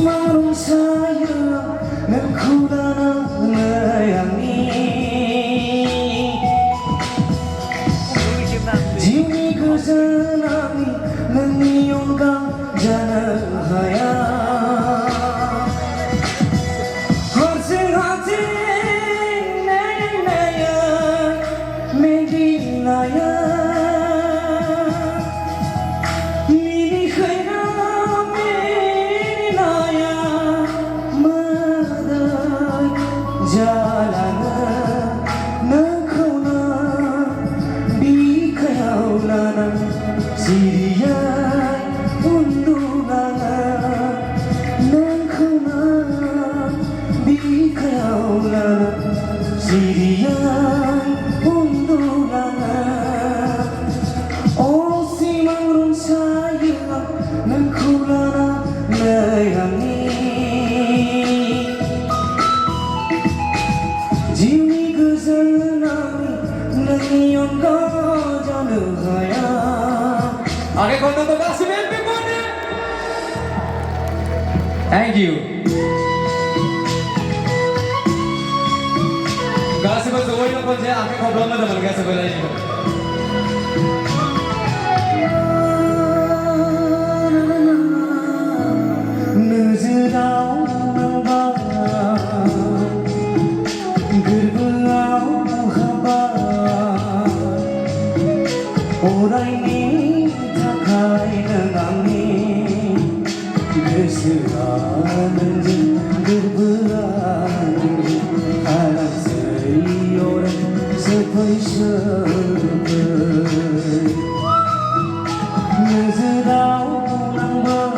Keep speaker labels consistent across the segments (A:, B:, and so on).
A: 마음 사이에 고단한 양이 지니 그 사람이 난 이용가 자나야 허승하지 나야 메디나야 Jalanan nakuna bikayaulanan siriyay undulanan nakuna bikayaulanan siriyay undulanan O simang saya nakulana layani जीवनी गुजरनामी नहीं उनका जान गया आगे कौन तो बासिमेल पे कौन है Thank you गासिबा जवळ नको जे आगे खबर मध्ये मला गासिबा बोलायची नजराओं Orangnya takai nengangi Keserangan berberani Alam seri orang sepai-sepai Nazarau nambah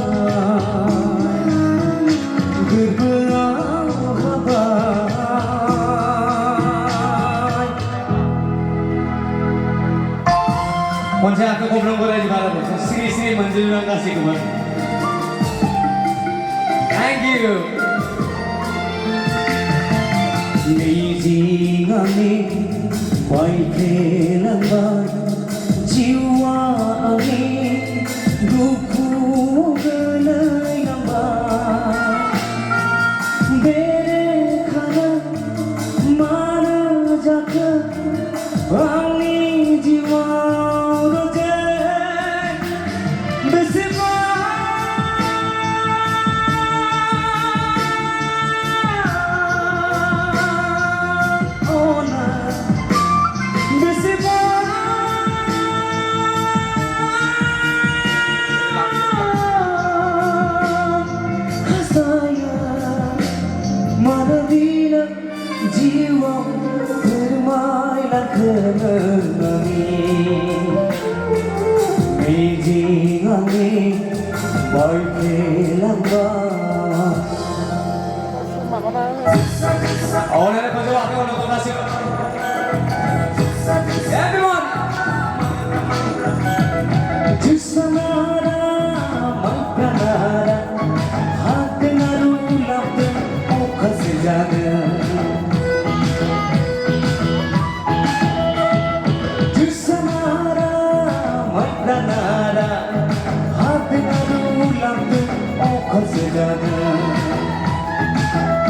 A: Berberau khabar Once aku ngobrol boleh di mana pun, sini menjelang kasih kebar. Thank you. Lazy kami, baik lambat, jiwa kami, duku gelai lambat. Bere kana mana jaka, angin jiwa. Manavila jiwa bermainlah kenangi Beijing angin baik lambat Oh, nenek kau aku nonton nasib Everyone Jusanara Mangkanara Hati narulap Sejaga Jusanara Magdanara Hati narulang tu Oka sejaga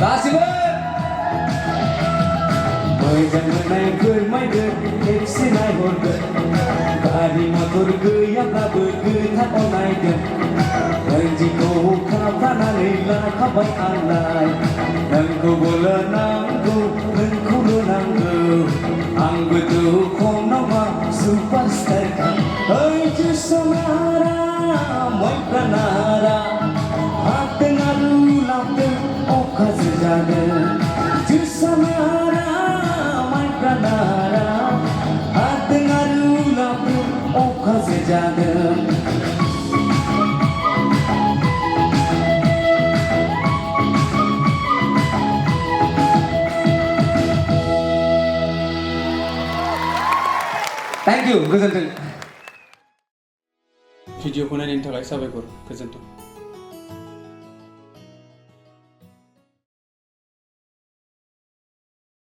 A: Kasih ber Mai jangan naik ger mai ger Epsi naik horger Kari motor gaya kabur Getak on naik ger Jika kapan alila kapan alai Nangku bola nangku Nangku nangku Ang betul kong nama Superstar kan Hai Jusanara Mai pranara Hati ngarulang tu Oka sejaga Jusanara Mai pranara Hati ngarulang tu Oka sejaga Thank you, गोजोन्थों। भिडिअखौ नायनायनि थाखाय साबायखर, गोजोन्थों।